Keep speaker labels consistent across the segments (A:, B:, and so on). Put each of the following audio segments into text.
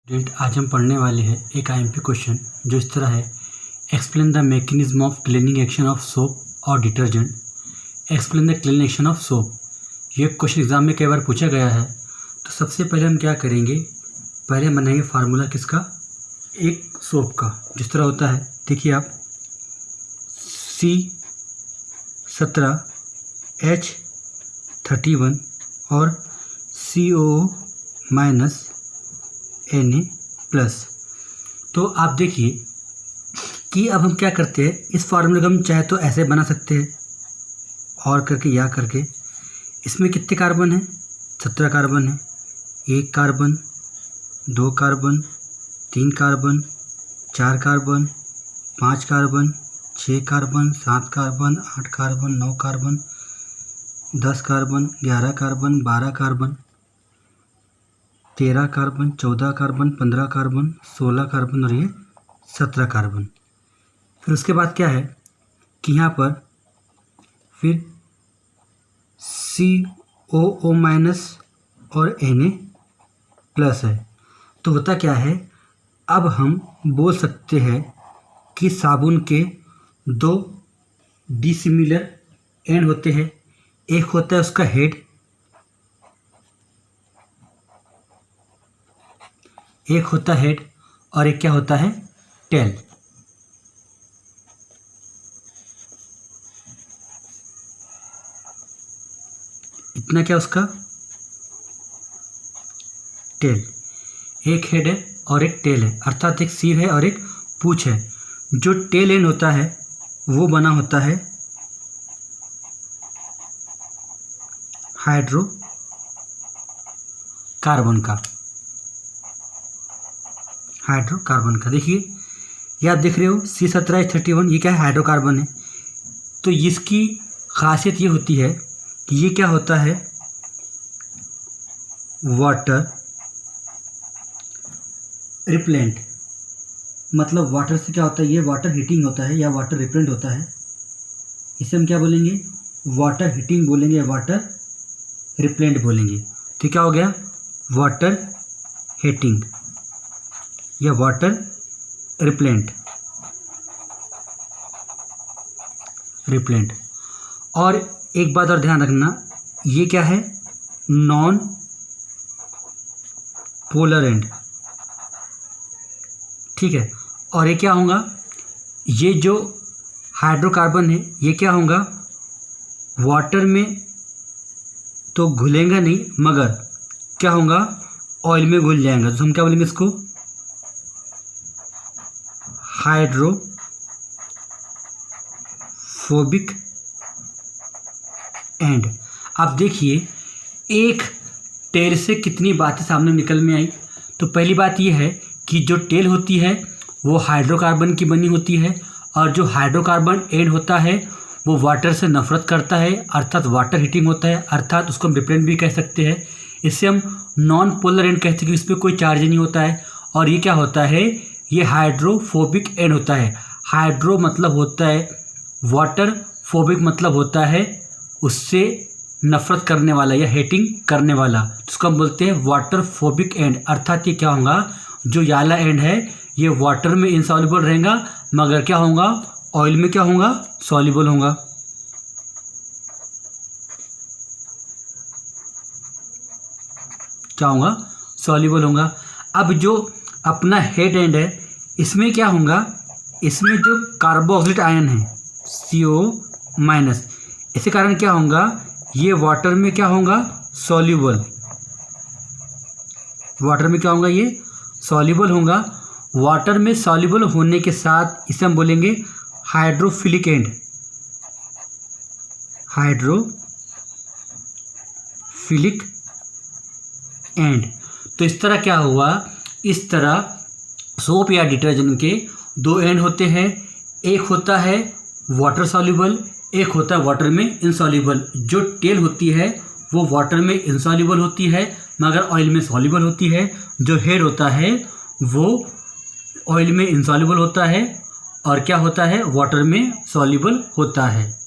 A: Student, आज हम पढ़ने वाले हैं एक आईएमपी क्वेश्चन जो इस तरह है। Explain the mechanism of cleaning action of soap और detergent. Explain the cleaning action of soap. ये क्वेश्चन एग्जाम में कई बार पूछा गया है। तो सबसे पहले हम क्या करेंगे, पहले हम बनाएंगे फार्मूला किसका, एक सोप का। जिस तरह होता है, देखिए आप C17H31 और COO- Na+। तो आप देखिए कि अब हम क्या करते हैं, इस फार्मूले को हम चाहे तो ऐसे बना सकते हैं और करके या करके। इसमें कितने कार्बन हैं, 17 कार्बन है। 1 carbon, 2 carbon, 3 carbon, 4 carbon, 5 carbon, 6 carbon, 7 carbon, 8 carbon, 9 carbon, 10 carbon, 11 carbon, 12 carbon, 13 carbon, 14 carbon, 15 carbon, 16 carbon और ये 17 कार्बन। फिर उसके बाद क्या है कि यहाँ पर फिर COO- और Na+ है। तो होता क्या है, अब हम बोल सकते हैं कि साबुन के 2 डिसिमिलर एंड होते हैं। एक होता है उसका हेड, एक होता है हेड और एक क्या होता है, टेल। इतना क्या उसका टेल, एक हेड है और एक टेल है, अर्थात एक सिर है और एक पूंछ है। जो टेल एंड होता है वो बना होता है हाइड्रोकार्बन का। हाइड्रोकार्बन का देखिए, ये आप देख रहे हो C17H31, ये क्या है, हाइड्रोकार्बन है। तो इसकी खासियत ये होती है कि ये क्या होता है, वाटर रिपेलेंट। मतलब वाटर से क्या होता है, ये वाटर हीटिंग होता है या वाटर रिपेलेंट होता है। इसे हम क्या बोलेंगे, वाटर हीटिंग बोलेंगे या वाटर रिपेलेंट बोलेंगे। तो क्या हो गया, वाटर हीटिंग या वाटर रिपेलेंट। और एक बात और ध्यान रखना, ये क्या है, नॉन पोलर एंड, ठीक है। और ये क्या होगा, ये जो हाइड्रोकार्बन है ये क्या होगा, वाटर में तो घुलेगा नहीं मगर क्या होगा, ऑयल में घुल जाएगा। तो हम क्या बोलेंगे इसको, हाइड्रोफोबिक एंड। अब देखिए एक टेल से कितनी बातें सामने निकल में आई। तो पहली बात यह है कि जो टेल होती है वो हाइड्रोकार्बन की बनी होती है और जो हाइड्रोकार्बन एंड होता है वो वाटर से नफरत करता है, अर्थात वाटर हीटिंग होता है, अर्थात उसको हम रिपेलेंट भी कह सकते हैं। इससे हम नॉन पोलर एंड कहते हैं कि इस पर कोई चार्ज नहीं होता है। और ये क्या होता है, ये हाइड्रोफोबिक एंड होता है। हाइड्रो मतलब होता है वाटर, फोबिक मतलब होता है उससे नफरत करने वाला या हेटिंग करने वाला, जिसको हम बोलते हैं वाटर फोबिक एंड। अर्थात ये क्या होगा, जो याला एंड है ये वाटर में इनसॉल्युबल रहेगा मगर क्या होगा, ऑयल में क्या होगा, सॉल्युबल होगा। क्या होगा, सॉल्युबल होगा। अब जो अपना हेड एंड है इसमें क्या होगा, इसमें जो कार्बोक्सिलिक आयन है CO-, इसी कारण क्या होगा, ये वाटर में क्या होगा, सॉल्युबल। वाटर में क्या होगा, ये सॉल्युबल होगा। वाटर में सॉल्युबल होने के साथ इसे हम बोलेंगे हाइड्रोफिलिक एंड। Hydrophilic and. तो इस तरह क्या हुआ, इस तरह सोप या डिटर्जेंट के 2 एंड होते हैं। एक होता है वाटर सॉल्युबल, एक होता है वाटर में इनसॉल्युबल। जो टेल होती है वो वाटर में इनसॉल्युबल होती है मगर ऑयल में सॉल्युबल होती है। जो हेड होता है वो ऑयल में इनसॉल्युबल होता है और क्या होता है, वाटर में सॉल्युबल होता है।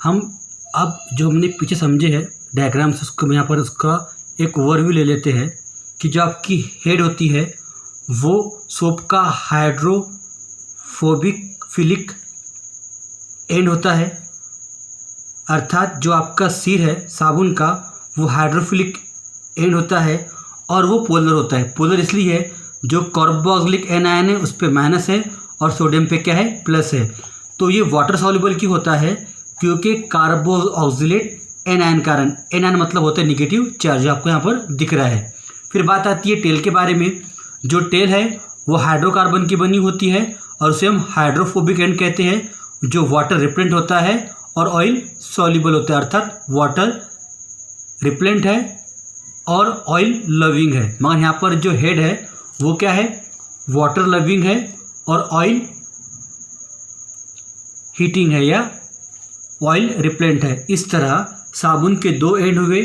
A: हम अब जो हमने पीछे समझे हैं डायग्राम से, उसको यहाँ पर उसका एक ओवरव्यू ले लेते हैं कि जो आपकी हेड होती है वो सोप का हाइड्रोफोबिक एंड होता है, अर्थात जो आपका सिर है साबुन का वो हाइड्रोफिलिक एंड होता है और वो पोलर होता है। पोलर इसलिए है जो कार्बोक्सिलिक एनायन है उस पर माइनस है और सोडियम पे क्या है, प्लस है। तो ये वाटर सॉल्युबल क्यों होता है, क्योंकि कार्बोक्सिलेट एनायन कारण, एनायन मतलब होता है निगेटिव चार्ज, आपको यहाँ पर दिख रहा है। फिर बात आती है टेल के बारे में। जो टेल है वो हाइड्रोकार्बन की बनी होती है और उसे हम हाइड्रोफोबिक एंड कहते हैं, जो वाटर रिपेलेंट होता है और ऑयल सॉल्युबल होता है, अर्थात वाटर रिपेलेंट है और ऑयल लविंग है। मगर यहाँ पर जो हेड है वो क्या है, वाटर लविंग है और ऑयल हीटिंग है या ऑयल रिपेलेंट है। इस तरह साबुन के दो एंड हुए।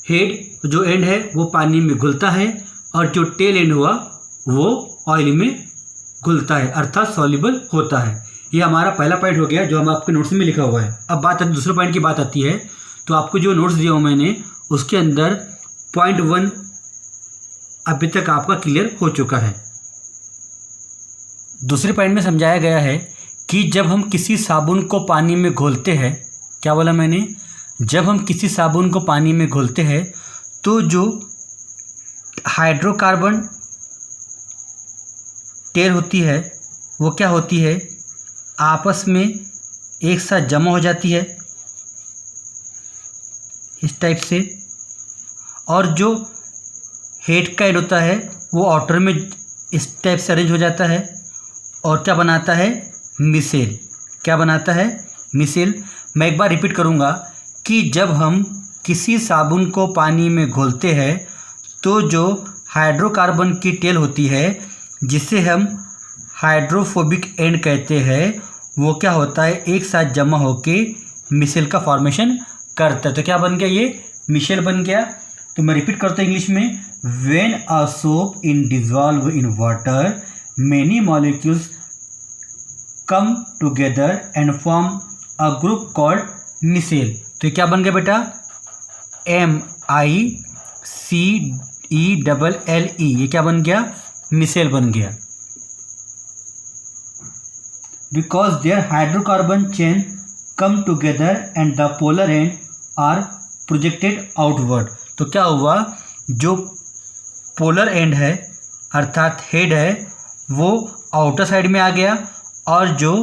A: हेड जो एंड है वो पानी में घुलता है और जो टेल एंड हुआ वो ऑयल में घुलता है, अर्थात सॉल्युबल होता है। ये हमारा पहला पॉइंट हो गया जो हम आपके नोट्स में लिखा हुआ है। अब बात दूसरे पॉइंट की बात आती है, तो आपको जो नोट्स दिया हूँ मैंने उसके अंदर पॉइंट 1 अभी तक आपका क्लियर हो चुका है। दूसरे पॉइंट में समझाया गया है कि जब हम किसी साबुन को पानी में घोलते हैं, क्या बोला मैंने, जब हम किसी साबुन को पानी में घोलते हैं तो जो हाइड्रोकार्बन टेल होती है वो क्या होती है, आपस में एक साथ जमा हो जाती है इस टाइप से, और जो हेड का एंड होता है वो आउटर में इस टाइप से अरेंज हो जाता है और क्या बनाता है, मिसेल। क्या बनाता है, मिसेल। मैं एक बार रिपीट करूँगा कि जब हम किसी साबुन को पानी में घोलते हैं तो जो हाइड्रोकार्बन की टेल होती है जिसे हम हाइड्रोफोबिक एंड कहते हैं, वो क्या होता है, एक साथ जमा होके मिसेल का फॉर्मेशन करता है। तो क्या बन गया, ये मिसेल बन गया। तो मैं रिपीट करता हूँ इंग्लिश में, when a soap in dissolve in water many molecules come together and form a group called micelle. तो क्या बन गया बेटा, MICELLE, ये क्या बन गया, मिसेल बन गया। Because there hydrocarbon chain come together and the polar end are projected outward. तो क्या हुआ, जो पोलर एंड है अर्थात हेड है वो आउटर साइड में आ गया और जो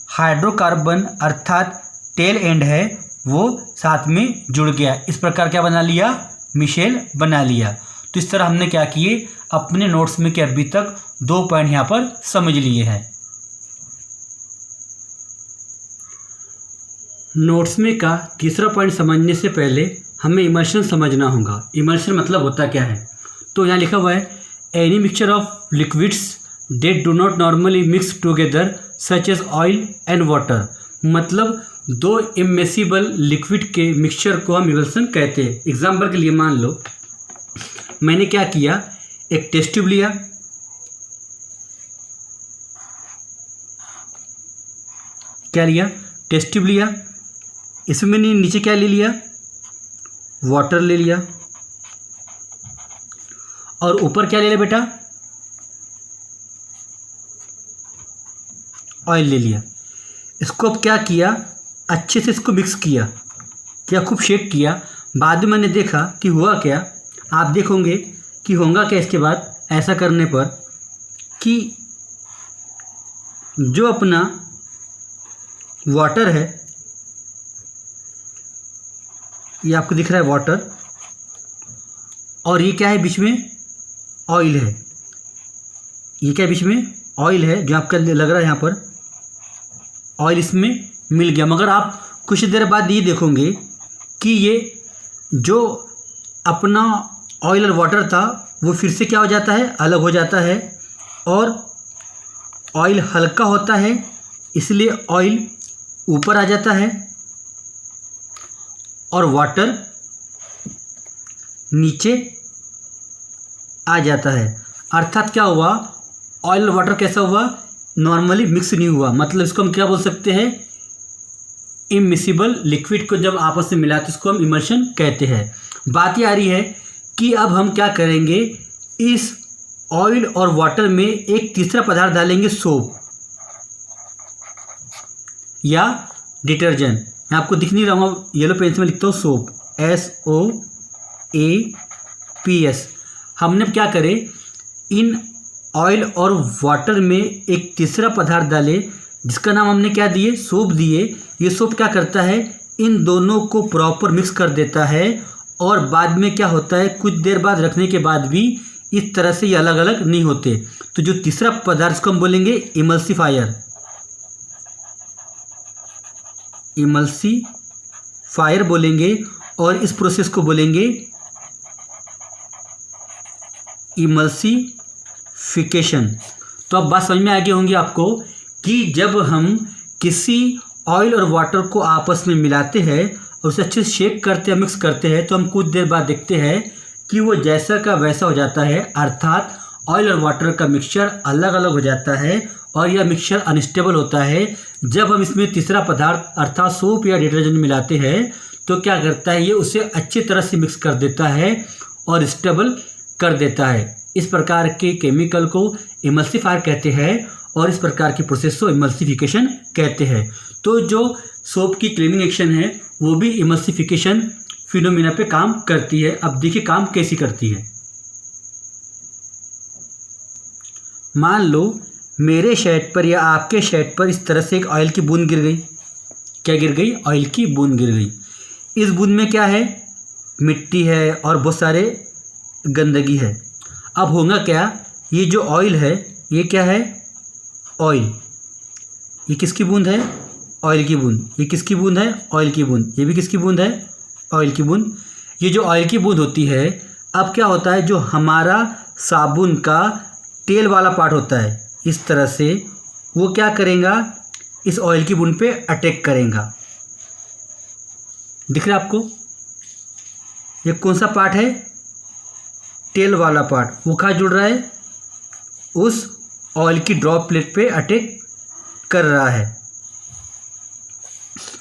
A: हाइड्रोकार्बन अर्थात टेल एंड है वो साथ में जुड़ गया। इस प्रकार क्या बना लिया, मिसेल बना लिया। तो इस तरह हमने क्या किए अपने नोट्स में कि अभी तक 2 पॉइंट यहाँ पर समझ लिए हैं। नोट्स में का तीसरा पॉइंट समझने से पहले हमें इमर्शन समझना होगा। इमर्शन मतलब होता क्या है, तो यहाँ लिखा हुआ है, any mixture of liquids that do not normally mix together such as oil and water. मतलब दो इमिसिबल लिक्विड के मिक्सचर को हम इमल्सन कहते हैं। एग्जाम्पल के लिए मान लो मैंने क्या किया, एक टेस्ट ट्यूब लिया, क्या लिया, टेस्ट ट्यूब लिया, इसमें मैंने नीचे क्या ले लिया, वाटर ले लिया, और ऊपर क्या ले लिया बेटा, ऑयल ले लिया। इसको अब क्या किया, अच्छे से इसको मिक्स किया, क्या खूब शेक किया। बाद में मैंने देखा कि हुआ क्या, आप देखोगे कि होगा क्या इसके बाद ऐसा करने पर, कि जो अपना वाटर है, ये आपको दिख रहा है वाटर, और ये क्या है बीच में, ऑयल है। ये क्या बीच में, ऑयल है, जो आपका लग रहा है यहाँ पर ऑयल इसमें मिल गया। मगर आप कुछ देर बाद ये देखोगे कि ये जो अपना ऑयल और वाटर था वो फिर से क्या हो जाता है, अलग हो जाता है, और ऑयल हल्का होता है इसलिए ऑयल ऊपर आ जाता है और वाटर नीचे आ जाता है। अर्थात क्या हुआ, ऑयल और वाटर कैसा हुआ, नॉर्मली मिक्स नहीं हुआ। मतलब इसको हम क्या बोल सकते हैं, इमिसिबल लिक्विड को जब आपस में मिलाते इसको हम इमर्शन कहते हैं। बात ये आ रही है कि अब हम क्या करेंगे इस ऑयल और वाटर में एक तीसरा पदार्थ डालेंगे, सोप या डिटर्जेंट। मैं आपको दिख नहीं रहा हूँ, येलो पेन से मैं लिखता हूँ सोप, SOAPS। हमने क्या करे, इन ऑयल और वाटर में एक तीसरा पदार्थ डाले जिसका नाम हमने क्या दिए, सोप दिए। ये सोप क्या करता है, इन दोनों को प्रॉपर मिक्स कर देता है और बाद में क्या होता है, कुछ देर बाद रखने के बाद भी इस तरह से ये अलग अलग नहीं होते। तो जो तीसरा पदार्थ को हम बोलेंगे इमल्सिफायर, इमल्सिफायर बोलेंगे, और इस प्रोसेस को बोलेंगे इमल्सिफिकेशन। तो अब बात समझ में आ गई होंगी आपको कि जब हम किसी ऑयल और वाटर को आपस में मिलाते हैं और उसे अच्छे से शेक करते हैं, मिक्स करते हैं, तो हम कुछ देर बाद देखते हैं कि वो जैसा का वैसा हो जाता है, अर्थात ऑयल और वाटर का मिक्सचर अलग अलग हो जाता है और यह मिक्सचर अनस्टेबल होता है। जब हम इसमें तीसरा पदार्थ अर्थात सोप या डिटर्जेंट मिलाते हैं तो क्या करता है, ये उसे अच्छी तरह से मिक्स कर देता है और स्टेबल कर देता है। इस प्रकार के केमिकल को इमल्सिफायर कहते हैं और इस प्रकार की प्रोसेस को इमल्सिफिकेशन कहते हैं। तो जो सोप की क्लीनिंग एक्शन है वो भी इमल्सिफिकेशन फिनोमिना पे काम करती है। अब देखिए काम कैसी करती है। मान लो मेरे शर्ट पर या आपके शर्ट पर इस तरह से एक ऑयल की बूंद गिर गई। क्या गिर गई, ऑयल की बूंद गिर गई। इस बूंद में क्या है, मिट्टी है और बहुत सारे गंदगी है। अब होगा क्या, ये जो ऑयल है ये क्या है, ऑयल। ये किसकी बूंद है, ऑयल की बूंद। ये किसकी बूंद है, ऑयल की बूंद। ये भी किसकी बूंद है, ऑयल की बूंद। ये जो ऑयल की बूंद होती है, अब क्या होता है, जो हमारा साबुन का तेल वाला पार्ट होता है इस तरह से, वो क्या करेगा, इस ऑयल की बूंद पे अटैक करेगा। दिख रहा है आपको, ये कौन सा पार्ट है, तेल वाला पार्ट। वो कहाँ जुड़ रहा है, उस ऑयल की ड्रॉपलेट पे अटैक कर रहा है।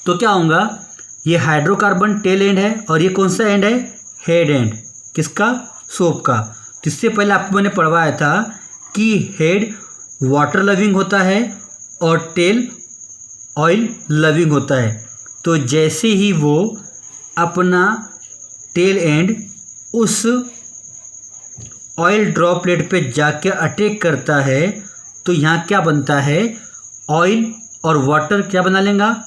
A: तो क्या होगा, ये हाइड्रोकार्बन टेल एंड है और ये कौन सा एंड है, हेड एंड। किसका, सोप का। तो इससे पहले आपको मैंने पढ़वाया था कि हेड वाटर लविंग होता है और टेल ऑयल लविंग होता है। तो जैसे ही वो अपना टेल एंड उस ऑयल ड्रॉपलेट पे जाके अटैक करता है तो यहाँ क्या बनता है, ऑयल और वाटर क्या बना लेगा,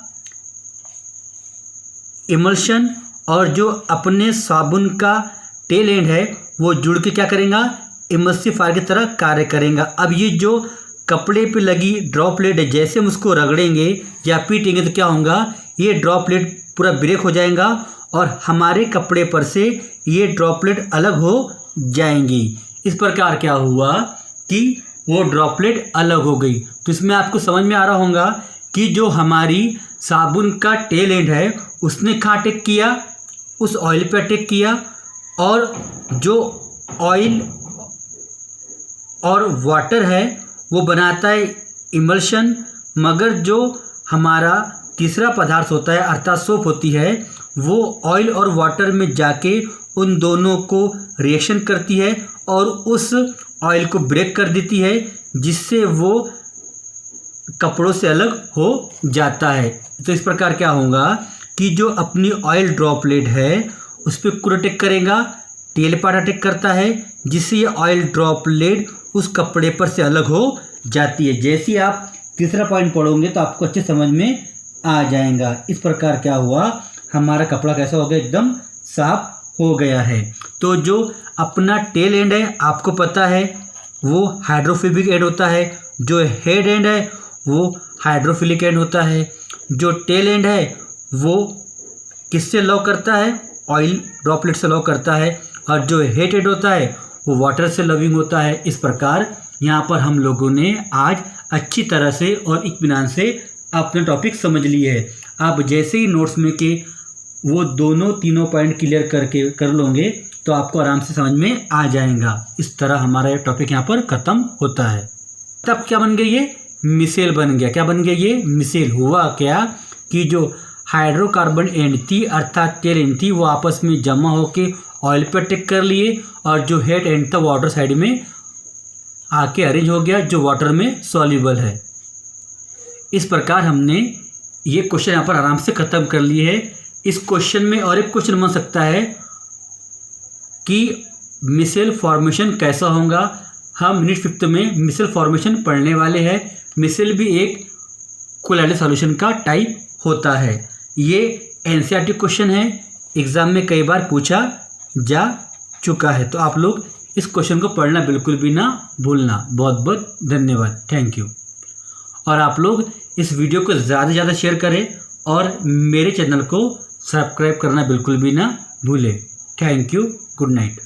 A: इमल्शन। और जो अपने साबुन का टेल एंड है वो जुड़ के क्या करेगा, इमल्सिफायर की तरह कार्य करेगा। अब ये जो कपड़े पे लगी ड्रॉपलेट है, जैसे हम उसको रगड़ेंगे या पीटेंगे तो क्या होगा, ये ड्रॉपलेट पूरा ब्रेक हो जाएगा और हमारे कपड़े पर से ये ड्रॉपलेट अलग हो जाएंगी। इस प्रकार क्या हुआ कि वो ड्रॉपलेट अलग हो गई। तो इसमें आपको समझ में आ रहा होगा कि जो हमारी साबुन का टेल एंड है उसने कहाँ अटैक किया, उस ऑयल पे अटैक किया, और जो ऑयल और वाटर है वो बनाता है इमल्शन। मगर जो हमारा तीसरा पदार्थ होता है अर्थात सोप होती है, वो ऑयल और वाटर में जाके उन दोनों को रिएक्शन करती है और उस ऑयल को ब्रेक कर देती है, जिससे वो कपड़ों से अलग हो जाता है। तो इस प्रकार क्या होगा कि जो अपनी ऑयल ड्रॉपलेट है उस पर कुल अटैक करेगा, टेल पार्ट अटैक करता है, जिससे ये ऑयल ड्रॉपलेट उस कपड़े पर से अलग हो जाती है। जैसे ही आप तीसरा पॉइंट पढ़ोगे तो आपको अच्छे समझ में आ जाएगा। इस प्रकार क्या हुआ, हमारा कपड़ा कैसा हो गया, एकदम साफ हो गया है। तो जो अपना टेल एंड है आपको पता है वो हाइड्रोफोबिक एंड होता है, जो हेड एंड है वो हाइड्रोफिलिक एंड होता है, जो टेल एंड है वो किससे लव करता है, ऑयल ड्रॉपलेट से लव करता है, और जो हेड एंड होता है वो वाटर से लविंग होता है। इस प्रकार यहाँ पर हम लोगों ने आज अच्छी तरह से और इत्मीनान से अपने टॉपिक समझ लिए है। आप जैसे ही नोट्स में के वो तीनों पॉइंट क्लियर करके कर लोगे तो आपको आराम से समझ में आ जाएगा। इस तरह हमारा ये टॉपिक यहाँ पर ख़त्म होता है। तब क्या बन गया, ये मिसेल बन गया। क्या बन गया, ये मिसेल। हुआ क्या कि जो हाइड्रोकार्बन एंड थी अर्थात टेल एंड थी वो आपस में जमा होके ऑयल पे अटैक कर लिए और जो हेड एंड था वाटर साइड में आके अरेंज हो गया, जो वाटर में सॉल्युबल है। इस प्रकार हमने ये क्वेश्चन यहाँ पर आराम से ख़त्म कर लिए है। इस क्वेश्चन में और एक क्वेश्चन बन सकता है कि मिसेल फॉर्मेशन कैसा होगा। हम यूनिट 5 में मिसेल फॉर्मेशन पढ़ने वाले हैं। मिसेल भी एक कोलाइडल सॉल्यूशन का टाइप होता है। ये एनसीईआरटी क्वेश्चन है, एग्ज़ाम में कई बार पूछा जा चुका है, तो आप लोग इस क्वेश्चन को पढ़ना बिल्कुल भी ना भूलना। बहुत बहुत धन्यवाद, थैंक यू। और आप लोग इस वीडियो को ज़्यादा से ज़्यादा शेयर करें और मेरे चैनल को सब्सक्राइब करना बिल्कुल भी ना भूलें। Thank you, good night.